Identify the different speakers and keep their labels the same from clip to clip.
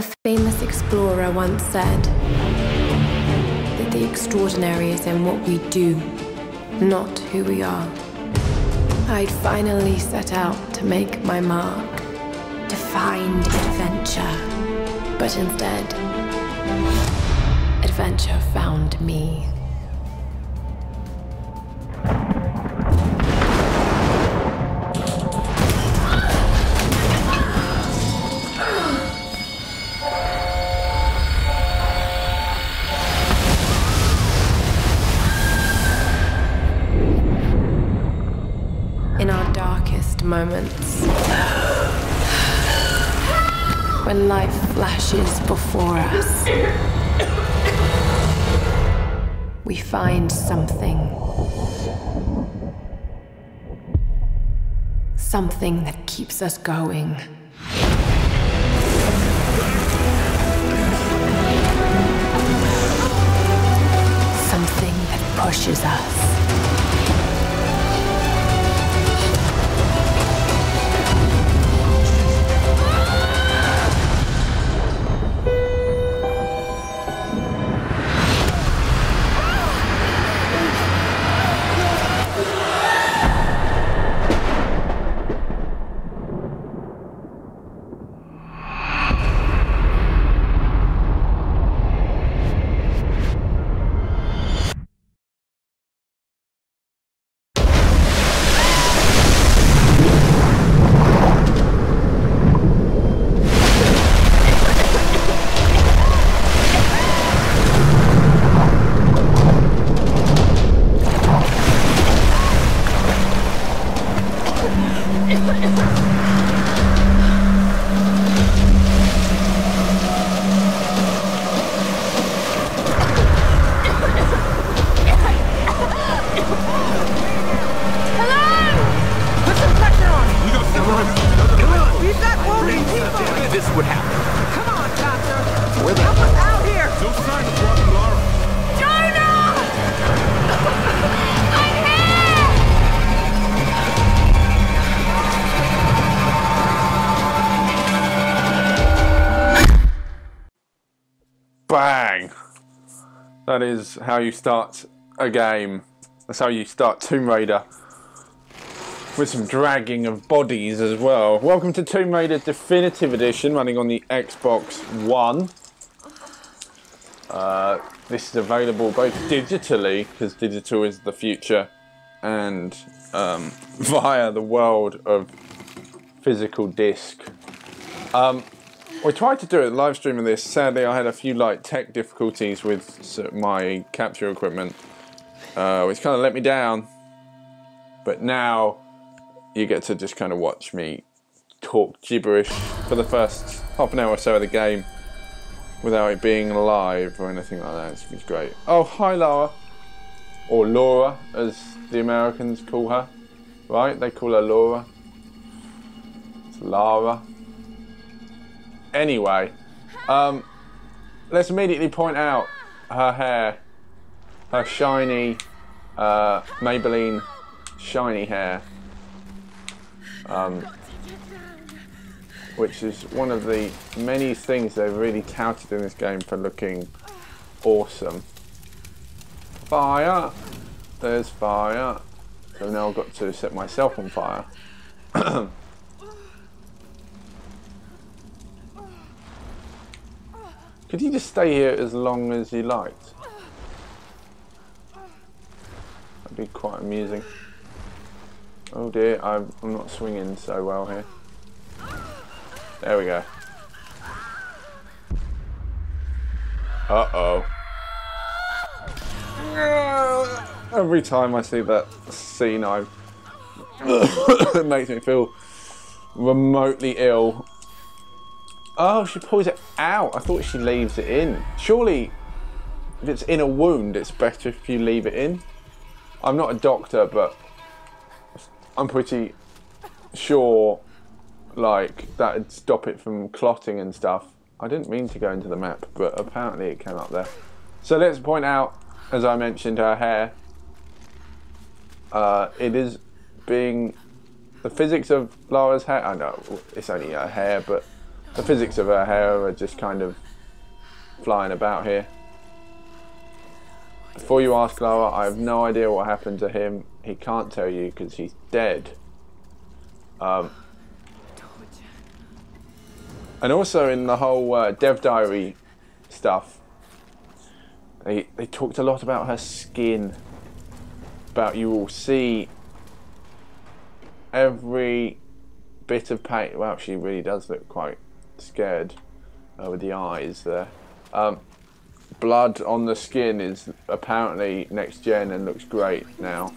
Speaker 1: A famous explorer once said that the extraordinary is in what we do, not who we are. I'd finally set out to make my mark, to find adventure. But instead, adventure found me. In our darkest moments, when life flashes before us, we find something that keeps us going. Something that pushes us.
Speaker 2: Bang! That is how you start a game. That's how you start Tomb Raider. With some dragging of bodies as well. Welcome to Tomb Raider Definitive Edition, running on the Xbox One. This is available both digitally, because digital is the future, and via the world of physical disc. We tried to do a live stream of this. Sadly, I had a few tech difficulties with my capture equipment, which kind of let me down. But now you get to just kind of watch me talk gibberish for the first half an hour or so of the game without it being live or anything like that. It's great. Oh, hi Lara. Or Laura, as the Americans call her. Right? They call her Laura. It's Lara. Anyway, let's immediately point out her hair. Her shiny, Maybelline shiny hair. Which is one of the many things they've really touted in this game for looking awesome. Fire! There's fire. So now I've got to set myself on fire. Could you just stay here as long as you liked? That'd be quite amusing. Oh dear, I'm not swinging so well here. There we go. Uh-oh. Every time I see that scene, it makes me feel remotely ill. Oh, she pulls it out. I thought she leaves it in. Surely, if it's in a wound, it's better if you leave it in. I'm not a doctor, but I'm pretty sure, that'd stop it from clotting and stuff. I didn't mean to go into the map, but apparently it came up there. So let's point out, as I mentioned, her hair. It is being... The physics of Lara's hair... I know, it's only her hair, but The physics of her hair are just kind of flying about here. Before you ask, Lara, I have no idea what happened to him. He can't tell you because he's dead. And also in the whole Dev Diary stuff, they talked a lot about her skin. About you will see every bit of paint. Well, she really does look quite scared with the eyes there. Blood on the skin is apparently next gen and looks great now.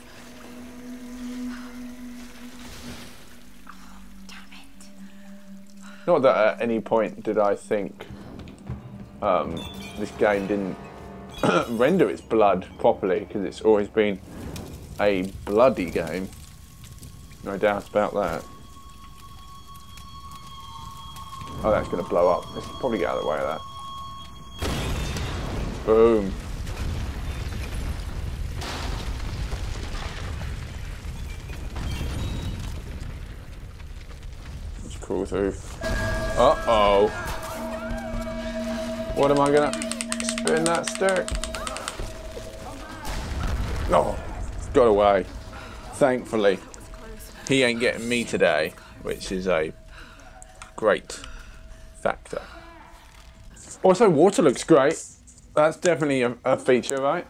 Speaker 2: Not that at any point did I think this game didn't render its blood properly, because it's always been a bloody game. No doubt about that. Oh, that's going to blow up. Let's probably get out of the way of that. Boom. Let's crawl through. Uh-oh. What am I going to spin that stick? Oh, it's got away. Thankfully. He ain't getting me today, which is a great factor. Also, water looks great. That's definitely a feature, right?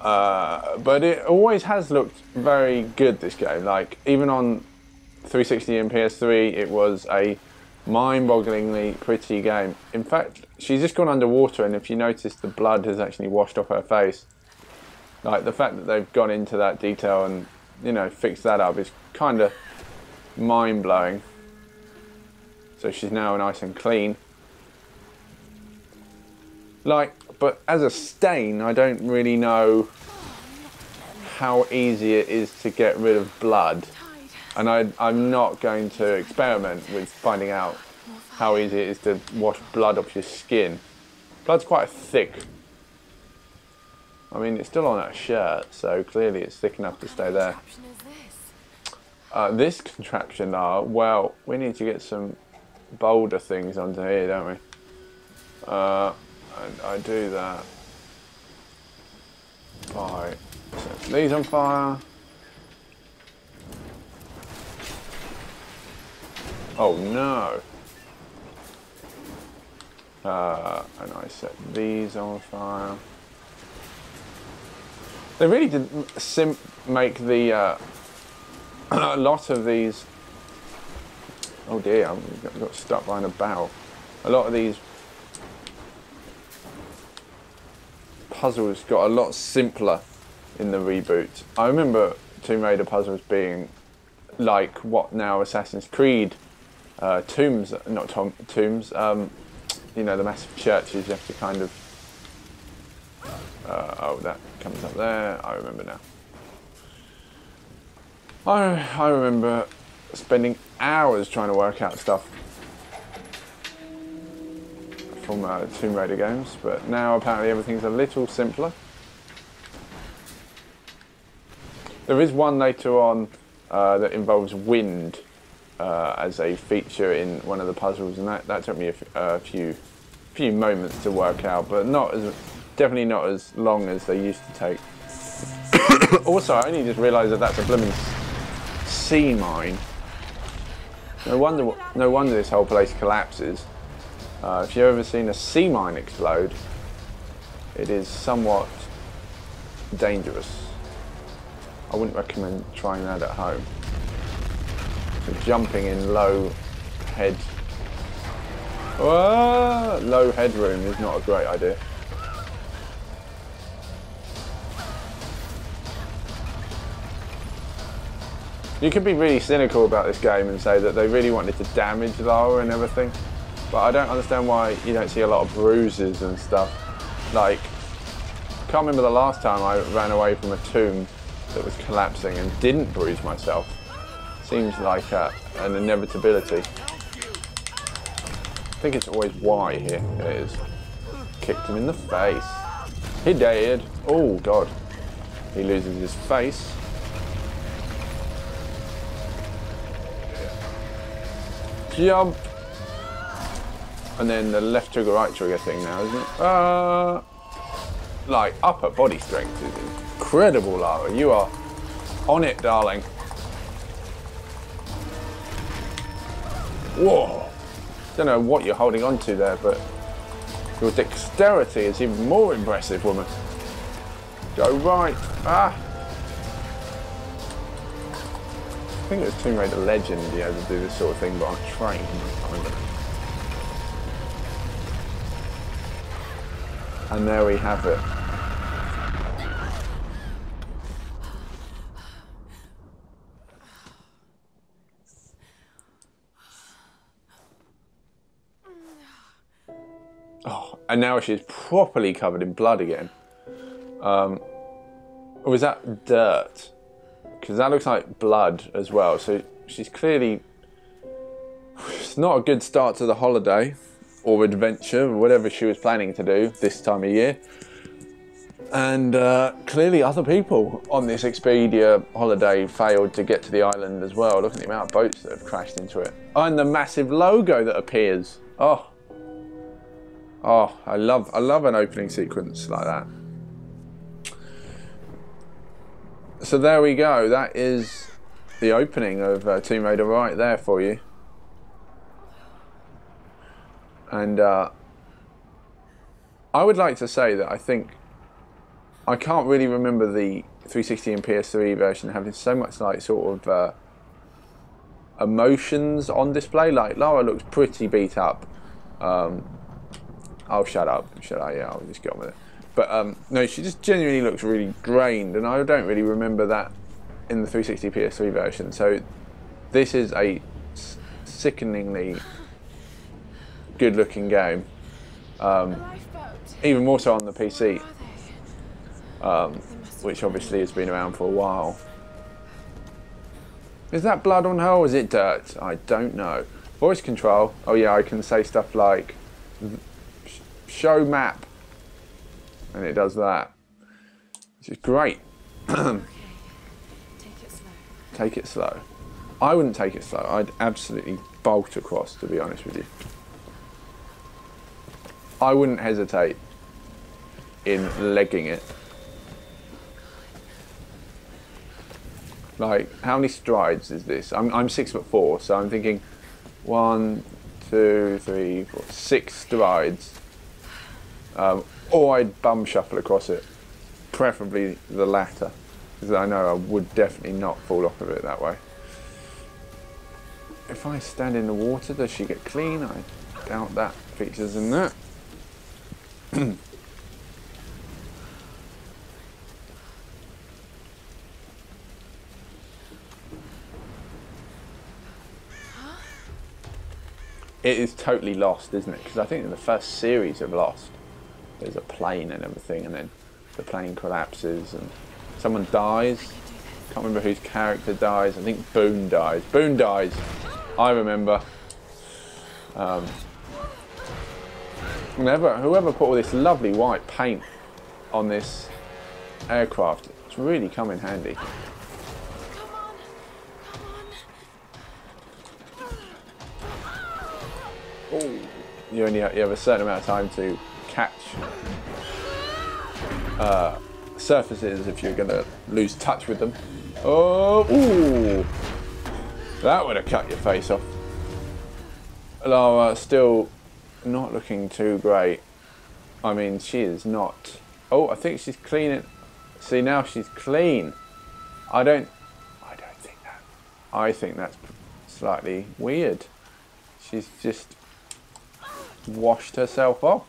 Speaker 2: But it always has looked very good, this game. Like, even on 360 and PS3, it was a mind-bogglingly pretty game. In fact, she's just gone underwater, and if you notice, the blood has actually washed off her face. Like, the fact that they've gone into that detail and, you know, fixed that up is kind of mind-blowing. So she's now nice and clean. Like, but as a stain, I don't really know how easy it is to get rid of blood. And I'm not going to experiment with finding out how easy it is to wash blood off your skin. Blood's quite thick. I mean, it's still on that shirt, so clearly it's thick enough to stay there. This contraption, well, we need to get some boulder things onto here, don't we? And I do that by setting these on fire. Oh no! And I set these on fire. They really did make the a lot of these. Oh dear! I got stuck behind a barrel. A lot of these puzzles got a lot simpler in the reboot. I remember Tomb Raider puzzles being like what now Assassin's Creed tombs, not tombs, you know, the massive churches you have to kind of, oh, that comes up there, I remember now. I remember spending hours trying to work out stuff from Tomb Raider games, but now apparently everything's a little simpler. There is one later on that involves wind as a feature in one of the puzzles, and that took me a few moments to work out, but definitely not as long as they used to take. Also, I only just realised that that's a blooming sea mine. No wonder this whole place collapses. If you've ever seen a sea mine explode, it is somewhat dangerous. I wouldn't recommend trying that at home. So jumping in low headroom is not a great idea. You could be really cynical about this game and say that they really wanted to damage Lara and everything, but I don't understand why you don't see a lot of bruises and stuff. Like, I can't remember the last time I ran away from a tomb that was collapsing and didn't bruise myself. Seems like an inevitability. I think it's always Y here. It is. Kicked him in the face. He dead. Oh god. He loses his face. Jump. And then the left trigger, right trigger thing now, isn't it? Like, upper body strength is incredible, Lara. You are on it, darling. Whoa. Don't know what you're holding on to there, but your dexterity is even more impressive, woman. Go right. Ah. I think it was Tomb Raider Legend you had to do this sort of thing, but on a train. I can't remember. And there we have it. Oh, and now she's properly covered in blood again. Or is that dirt? Because that looks like blood as well. So she's clearly... It's not a good start to the holiday or adventure or whatever she was planning to do this time of year. And clearly other people on this Expedia holiday failed to get to the island as well. Look at the amount of boats that have crashed into it. Oh, and the massive logo that appears. Oh, I love an opening sequence like that. So there we go. That is the opening of Tomb Raider right there for you. And I would like to say that I think I can't really remember the 360 and PS3 version having so much like sort of emotions on display. Like Lara looks pretty beat up. Oh, shut up. Yeah, I'll just get on with it. But no, she just genuinely looks really drained, and I don't really remember that in the 360 PS3 version. So this is a sickeningly good-looking game, even more so on the PC, which obviously has been around for a while. Is that blood on her or is it dirt? I don't know. Voice control. Oh yeah, I can say stuff like show map, and it does that, which is great.
Speaker 1: Okay. Take it slow.
Speaker 2: Take it slow. I wouldn't take it slow. I'd absolutely bolt across, to be honest with you. I wouldn't hesitate in legging it. Like, how many strides is this? I'm 6'4", so I'm thinking 1, 2, 3, 4, 6 strides. Or I'd bum shuffle across it, preferably the latter, because I know I would definitely not fall off of it that way. If I stand in the water, does she get clean? I doubt that features in that. It is totally Lost, isn't it? Because I think in the first series of Lost, there's a plane and everything, and then the plane collapses and someone dies. Can't remember whose character dies. I think Boone dies. Boone dies. I remember. Whoever put all this lovely white paint on this aircraft, it's really come in handy. Oh, you have a certain amount of time to catch surfaces if you're going to lose touch with them. Oh, ooh, that would have cut your face off. Lara still not looking too great. I mean, she is not. Oh, I think she's cleaning. See, now she's clean. I don't think that. I think that's slightly weird. She's just washed herself off.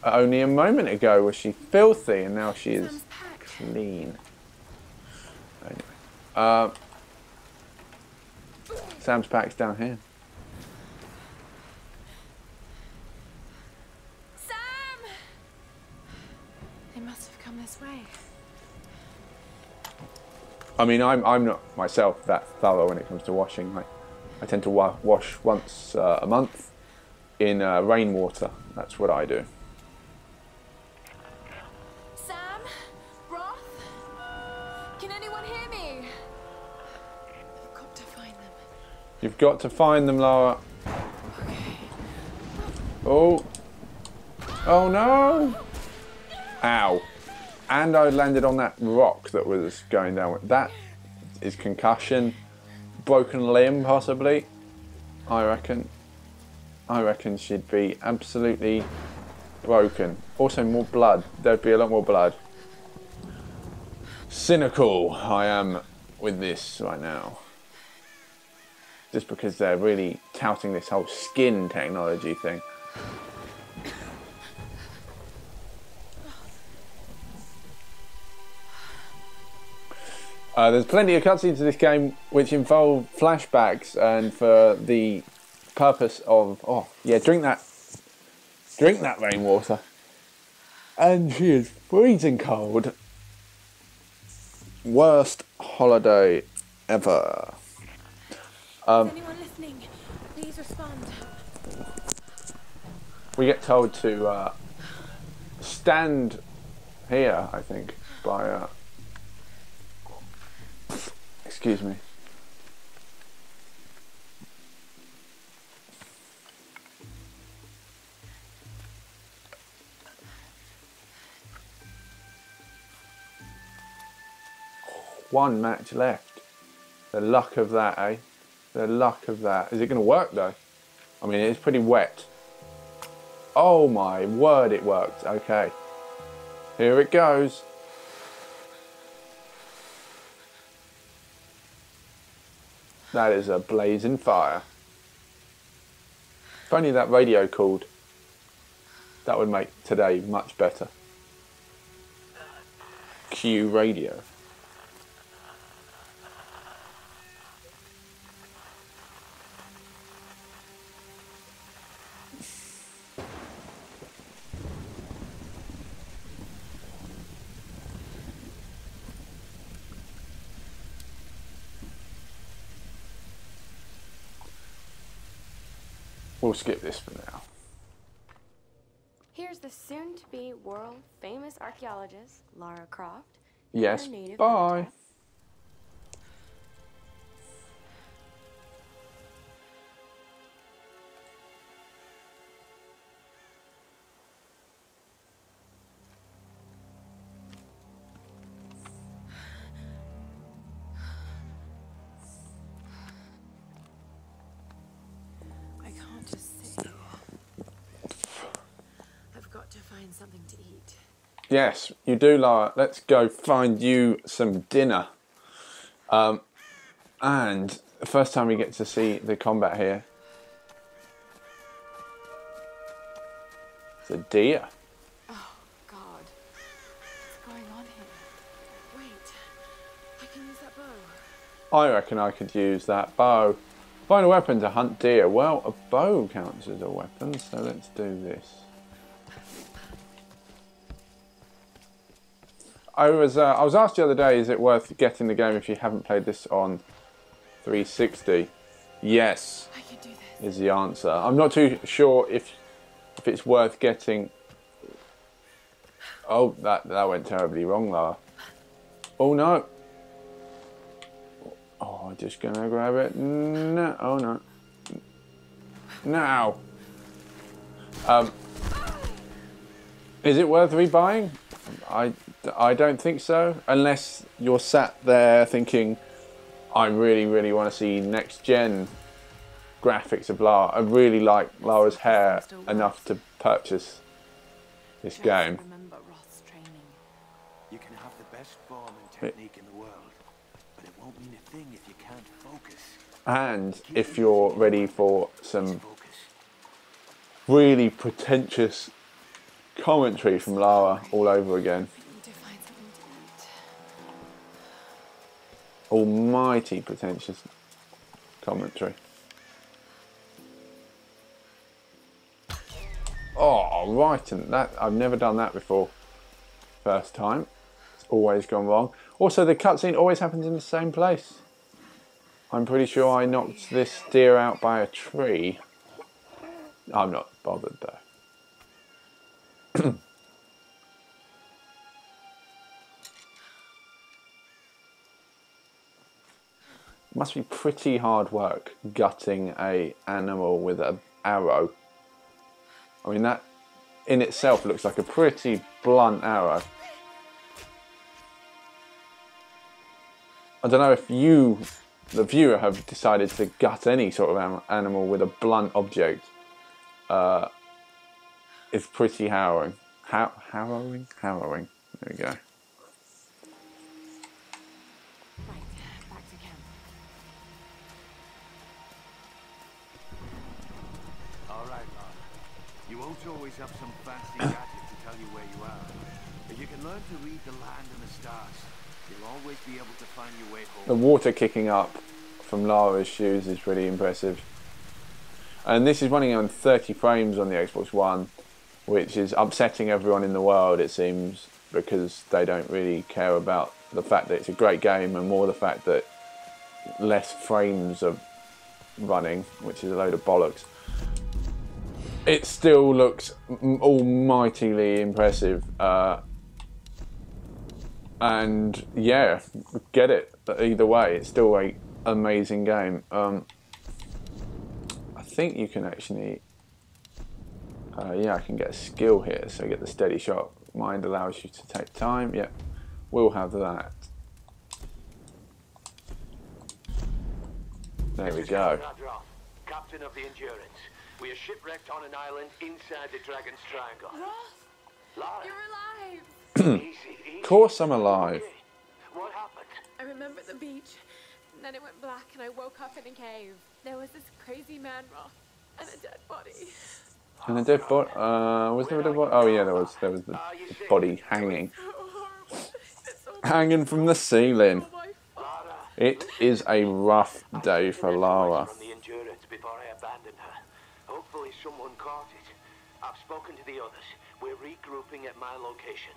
Speaker 2: Only a moment ago was she filthy, and now she is clean. Anyway, Sam's pack's down here.
Speaker 1: Sam! They must have come this way.
Speaker 2: I mean, I'm not myself that thorough when it comes to washing. Like, I tend to wash once a month in rainwater. That's what I do.
Speaker 1: Sam? Roth? Can anyone hear me? I've got to find them.
Speaker 2: You've got to find them, Lara. Oh. Oh no! Ow. And I landed on that rock that was going down. That is concussion. Broken limb, possibly. I reckon. I reckon she'd be absolutely broken. Also, more blood. There'd be a lot more blood. Cynical I am with this right now. Just because they're really touting this whole skin technology thing. There's plenty of cutscenes to this game which involve flashbacks, and for the purpose of, oh yeah, drink that rainwater. And she is freezing cold. Worst holiday ever.
Speaker 1: Is anyone listening? Please respond.
Speaker 2: We get told to stand here, I think, by excuse me. One match left. The luck of that, eh? The luck of that. Is it going to work though? I mean, it's pretty wet. Oh my word, it worked. Okay. Here it goes. That is a blazing fire. If only that radio called. That would make today much better. Q radio. We'll skip this for now.
Speaker 3: Here's the soon-to-be world-famous archaeologist, Lara Croft.
Speaker 2: Yes, bye.
Speaker 3: Something to eat.
Speaker 2: Yes, you do, Lara. Let's go find you some dinner. And the first time we get to see the combat here. It's a deer.
Speaker 3: Oh, God. What's going on here? Wait. I can use that bow.
Speaker 2: I reckon I could use that bow. Find a weapon to hunt deer. Well, a bow counts as a weapon, so let's do this. I was asked the other day, is it worth getting the game if you haven't played this on 360? Yes,
Speaker 3: I can do this.
Speaker 2: Is the answer. I'm not too sure if it's worth getting. Oh, that went terribly wrong, Lara. Oh no. Oh, I'm just gonna grab it. No. Oh no. Now. Is it worth rebuying? I don't think so, unless you're sat there thinking, I really, really want to see next-gen graphics of Lara. I really like Lara's hair enough to purchase this game.
Speaker 3: Remember Roth's training.
Speaker 4: You can have the best form and technique in the world, but it won't mean a thing if you can't focus.
Speaker 2: And if you're ready for some really pretentious commentary from Lara all over again. Almighty pretentious commentary. Oh, right, and that I've never done that before. First time. It's always gone wrong. Also, the cutscene always happens in the same place. I'm pretty sure I knocked this deer out by a tree. I'm not bothered though. Must be pretty hard work gutting a animal with an arrow. I mean, that in itself looks like a pretty blunt arrow. I don't know if you, the viewer, have decided to gut any sort of animal with a blunt object. It's pretty harrowing. Harrowing? Harrowing. There we go.
Speaker 3: Right, back to camp.
Speaker 4: All right, Lara. You won't always have some fancy gadget to tell you where you are. If you can learn to read the land and the stars, you'll always be able to find your way home.
Speaker 2: The water kicking up from Lara's shoes is pretty impressive. And this is running on 30 frames on the Xbox One, which is upsetting everyone in the world, it seems, because they don't really care about the fact that it's a great game and more the fact that less frames are running, which is a load of bollocks. It still looks almightily impressive. And yeah, get it. But either way, it's still an amazing game. I think you can actually... yeah, I can get a skill here, so get the steady shot. Mind allows you to take time. Yep, we'll have that. There we go.
Speaker 4: Captain of the Endurance. We are shipwrecked on an island inside the Dragon's Triangle.
Speaker 3: Roth,
Speaker 4: Lara.
Speaker 3: you're alive.
Speaker 4: Easy.
Speaker 2: Of course I'm alive.
Speaker 4: What happened?
Speaker 3: I remember the beach. And then it went black and I woke up in a cave. There was this crazy man, Roth, and a dead body.
Speaker 2: And a dead body. Was there a dead body? Oh yeah, there was the body hanging,
Speaker 3: So horrible. It's all
Speaker 2: hanging from the ceiling.
Speaker 3: my fault.
Speaker 4: Lara.
Speaker 2: It is a rough day for Lara.
Speaker 4: From the Endurance before I abandoned her. Hopefully someone caught it. I've spoken to the others. We're regrouping at my location.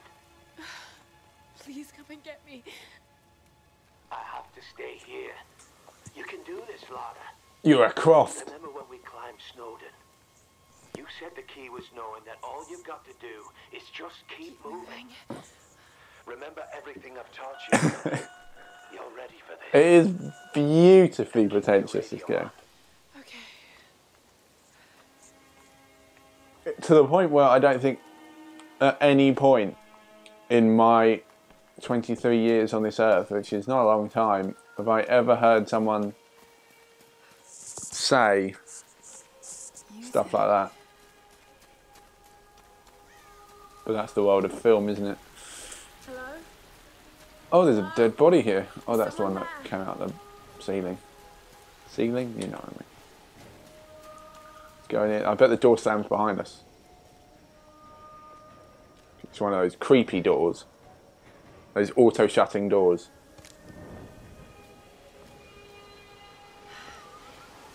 Speaker 3: Please come and get me.
Speaker 4: I have to stay here. You can do this, Lara.
Speaker 2: You're a Croft.
Speaker 4: Remember when we climbed Snowden? You said the key was knowing that all you've got to do is just keep moving. Remember everything I've taught you? You're ready for this.
Speaker 2: It is beautifully pretentious, this game.
Speaker 3: Okay.
Speaker 2: To the point where I don't think at any point in my 23 years on this earth, which is not a long time, have I ever heard someone say stuff like that. But that's the world of film, isn't it?
Speaker 3: Hello?
Speaker 2: Oh, there's a dead body here. Oh, that's the one that came out the ceiling. Ceiling? You know what I mean. Let's go in. I bet the door slams behind us. It's one of those creepy doors. Those auto-shutting doors.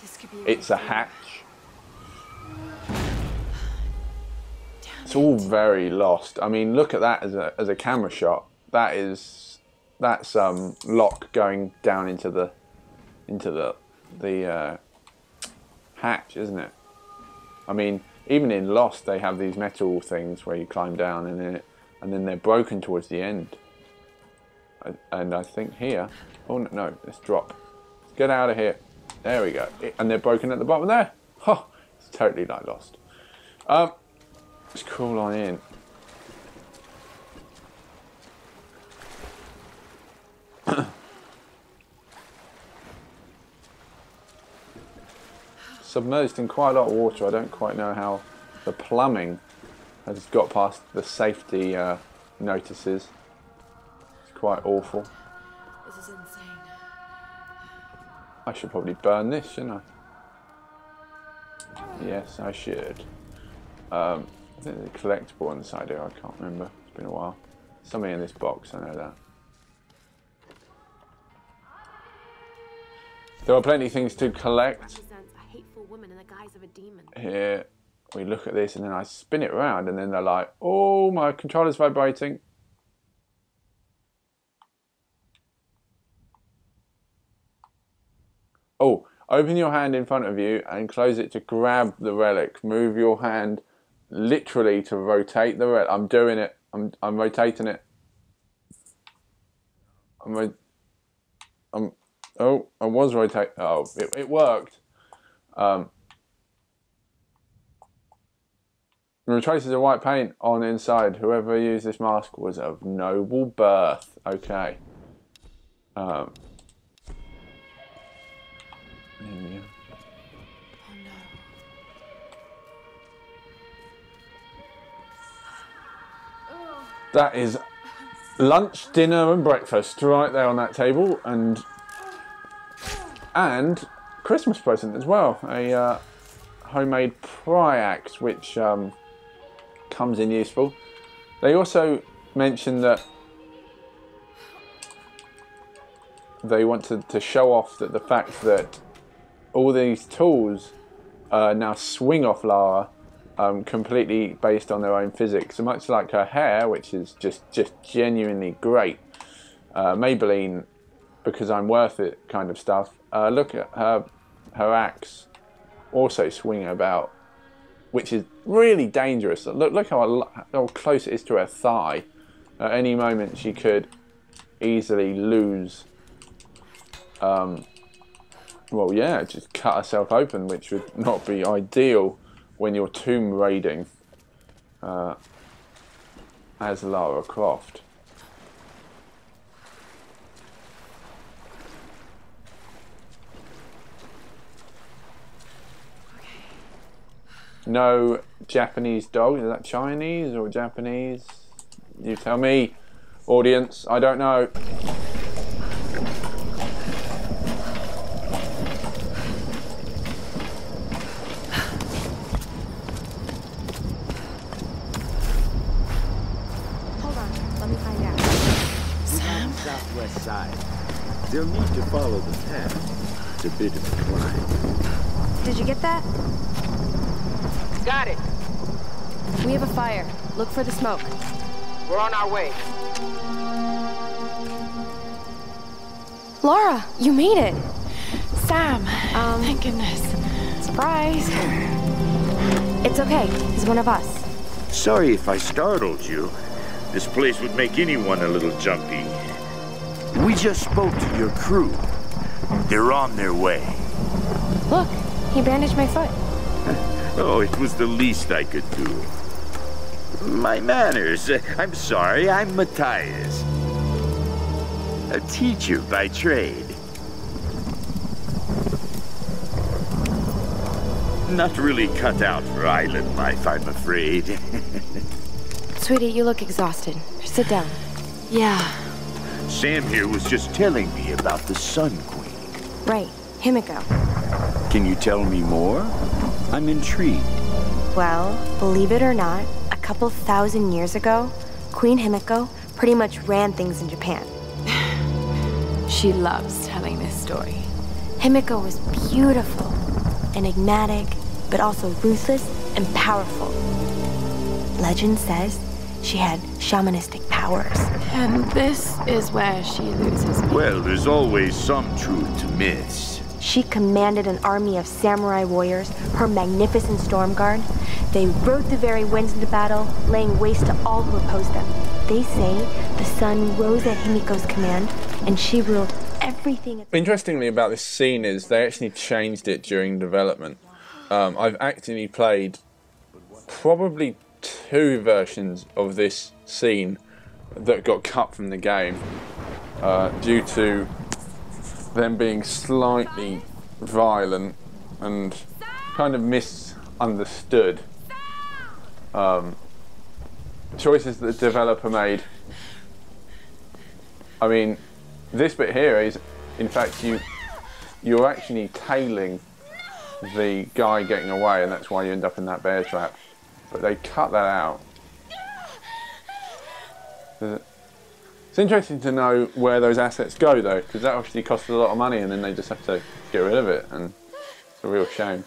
Speaker 3: This could be
Speaker 2: It's a hatch. It's all very lost. I mean, look at that as a camera shot. That's Locke going down into the hatch, isn't it? I mean, even in Lost, they have these metal things where you climb down, and then they're broken towards the end. And I think here, oh no, let's drop. Let's get out of here. There we go. And they're broken at the bottom there. Oh, it's totally like Lost. Let's crawl on in. Submerged in quite a lot of water. I don't quite know how the plumbing has got past the safety notices. It's quite awful.
Speaker 3: This is insane.
Speaker 2: I should probably burn this, shouldn't I? Yes, I should. I think there's a collectible on the side here. I can't remember. It's been a while. Something in this box, I know that. There are plenty of things to collect.
Speaker 3: Represents a hateful woman in the guise of a demon.
Speaker 2: Here, we look at this and then I spin it around and then they're like, oh, my controller's vibrating. Oh, open your hand in front of you and close it to grab the relic. Move your hand literally to rotate the relic. I'm doing it. I'm rotating it. Oh, I was rotating. Oh, it worked. There were traces of white paint on the inside. Whoever used this mask was of noble birth. Okay. There we go. That is lunch, dinner, and breakfast right there on that table, and Christmas present as well. A homemade pry axe, which comes in useful. They also mentioned that they wanted to show off that the fact that all these tools now swing off Lara. Completely based on their own physics, so much like her hair, which is just genuinely great. Maybelline, because I'm worth it kind of stuff. Look at her axe, also swinging about, which is really dangerous. Look how close it is to her thigh. At any moment she could easily lose. Well, yeah, just cut herself open, which would not be ideal when you're tomb raiding as Lara Croft. No Japanese dog. Is that Chinese or Japanese? You tell me, audience. I don't know.
Speaker 5: Southwest side. They'll need to follow the path. It's a bit of a climb.
Speaker 6: Did you get that?
Speaker 7: Got it.
Speaker 6: We have a fire. Look for the smoke.
Speaker 7: We're on our way.
Speaker 6: Lara, you made it.
Speaker 3: Sam. Thank goodness.
Speaker 6: Surprise. It's okay. He's one of us.
Speaker 5: Sorry if I startled you. This place would make anyone a little jumpy. We just spoke to your crew. They're on their way.
Speaker 6: Look, he bandaged my foot.
Speaker 5: Oh, it was the least I could do. My manners. I'm sorry, I'm Matthias. A teacher by trade. Not really cut out for island life, I'm afraid.
Speaker 6: Sweetie, you look exhausted. Sit down.
Speaker 3: Yeah.
Speaker 5: Sam here was just telling me about the Sun Queen.
Speaker 6: Right, Himiko.
Speaker 5: Can you tell me more? I'm intrigued.
Speaker 6: Well, believe it or not, a couple thousand years ago, Queen Himiko pretty much ran things in Japan.
Speaker 3: She loves telling this story.
Speaker 6: Himiko was beautiful, enigmatic, but also ruthless and powerful. Legend says she had shamanistic powers.
Speaker 3: And this is where she loses me.
Speaker 5: Well, there's always some truth to myths.
Speaker 6: She commanded an army of samurai warriors, her magnificent storm guard. They rode the very winds into battle, laying waste to all who opposed them. They say the sun rose at Himiko's command, and she ruled everything.
Speaker 2: Interestingly about this scene is they actually changed it during development. I've actually played probably 2 versions of this scene that got cut from the game due to them being slightly violent and kind of misunderstood. Choices that the developer made. I mean, this bit here is, in fact, you're actually tailing the guy getting away, and that's why you end up in that bear trap. But they cut that out. It's interesting to know where those assets go, though, because that obviously costs a lot of money, and then they just have to get rid of it, and it's a real shame.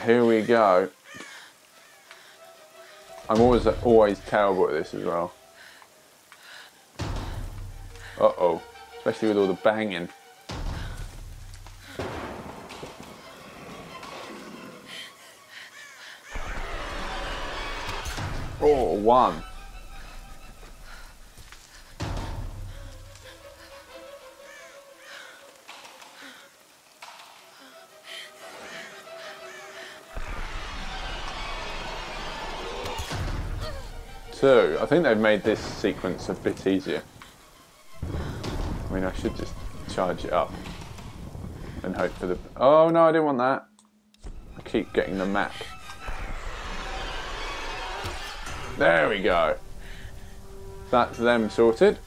Speaker 2: Here we go. I'm always terrible at this as well. Uh-oh, especially with all the banging. Oh, 1. too. I think they've made this sequence a bit easier. I mean, I should just charge it up and hope for the... Oh no, I didn't want that. I keep getting the map. There we go. That's them sorted.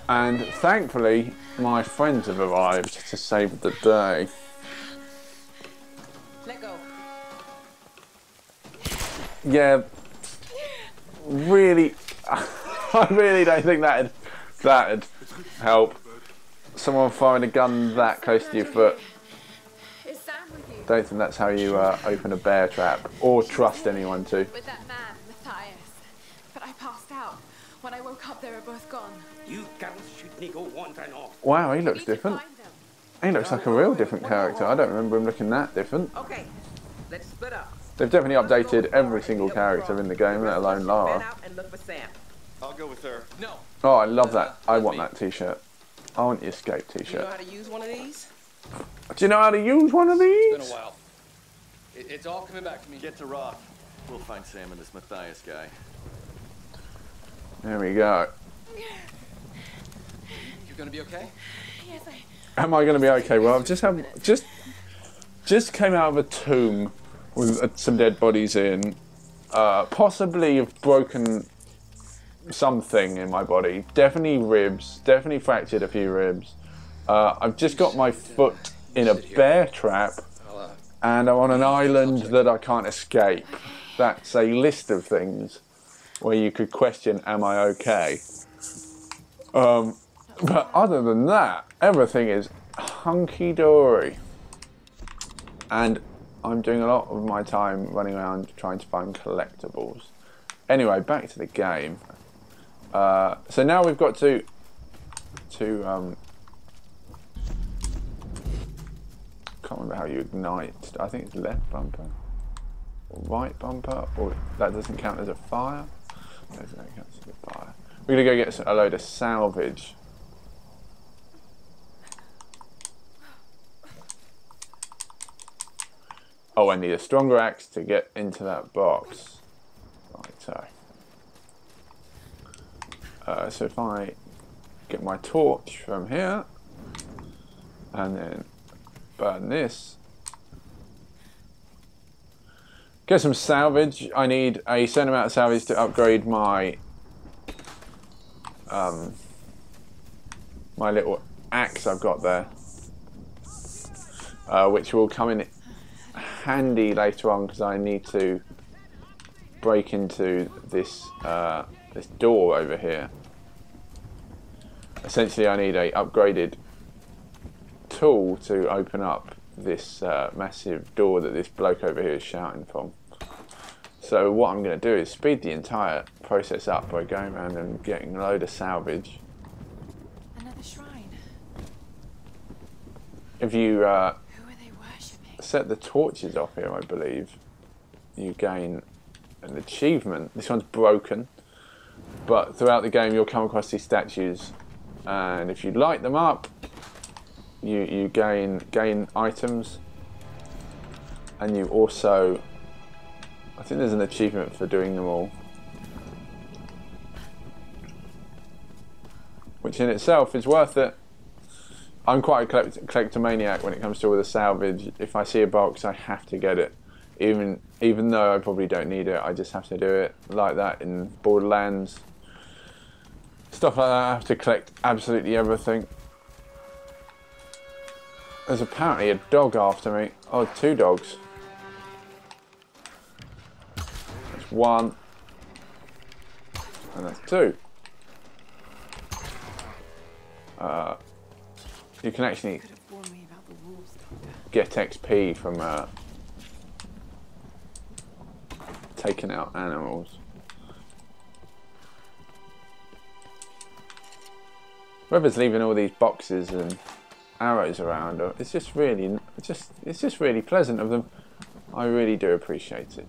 Speaker 2: And thankfully, my friends have arrived to save the day.
Speaker 7: Let go.
Speaker 2: Yeah, really, I really don't think that'd help. Someone firing a gun that close to your foot.
Speaker 3: Is Sam with you?
Speaker 2: Don't think that's how you open a bear trap, or trust anyone to.
Speaker 3: With that man, Matthias. But I passed out. When I woke up, they were both gone.
Speaker 2: Wow, he looks different. He looks like a real different character. I don't remember him looking that different.
Speaker 7: Okay, let's split up.
Speaker 2: They've definitely updated every single character in the game, let alone Lara.
Speaker 8: I'll go with her. No.
Speaker 2: Oh, I love that. I want that t-shirt. I want the escape
Speaker 7: You know
Speaker 2: t-shirt.
Speaker 7: how to use one of these?
Speaker 2: Do you know how to use one of these?
Speaker 8: It's been a while. It's all coming back to me. Get to Roth. We'll find Sam and this Matthias guy.
Speaker 2: There we go.
Speaker 8: You gonna be okay?
Speaker 3: Yes,
Speaker 2: Am I going to be okay? Well, I've just came out of a tomb with some dead bodies in. Possibly have broken something in my body. Definitely ribs. Definitely fractured a few ribs. I've just got my foot in a bear trap, and I'm on an island that I can't escape. That's a list of things where you could question, am I okay? But other than that, everything is hunky-dory. And I'm doing a lot of my time running around trying to find collectibles. Anyway, back to the game. So now we've got to can't remember how you ignite. I think it's left bumper or right bumper, or that doesn't count as a fire. That counts as a fire. We're gonna go get a load of salvage. Oh, I need a stronger axe to get into that box. Right, so if I get my torch from here and then burn this, get some salvage. I need a certain amount of salvage to upgrade my my little axe I've got there, which will come in handy later on because I need to break into this this door over here. Essentially, I need a upgraded tool to open up this massive door that this bloke over here is shouting from. So what I'm going to do is speed the entire process up by going around and getting a load of salvage.
Speaker 3: Another shrine.
Speaker 2: If you
Speaker 3: Who are they worshipping?
Speaker 2: set the torches off here, I believe, you gain an achievement. This one's broken, but throughout the game you'll come across these statues, and if you light them up, you gain items, and you also, I think there's an achievement for doing them all, which in itself is worth it. I'm quite a kleptomaniac when it comes to all the salvage. If I see a box, I have to get it. Even though I probably don't need it, I just have to do it. Like that in Borderlands. Stuff like that, I have to collect absolutely everything. There's apparently a dog after me. Oh, 2 dogs. That's 1. And that's 2. You can actually get XP from taking out animals. Whoever's leaving all these boxes and arrows around, it's just really pleasant of them. I really do appreciate it.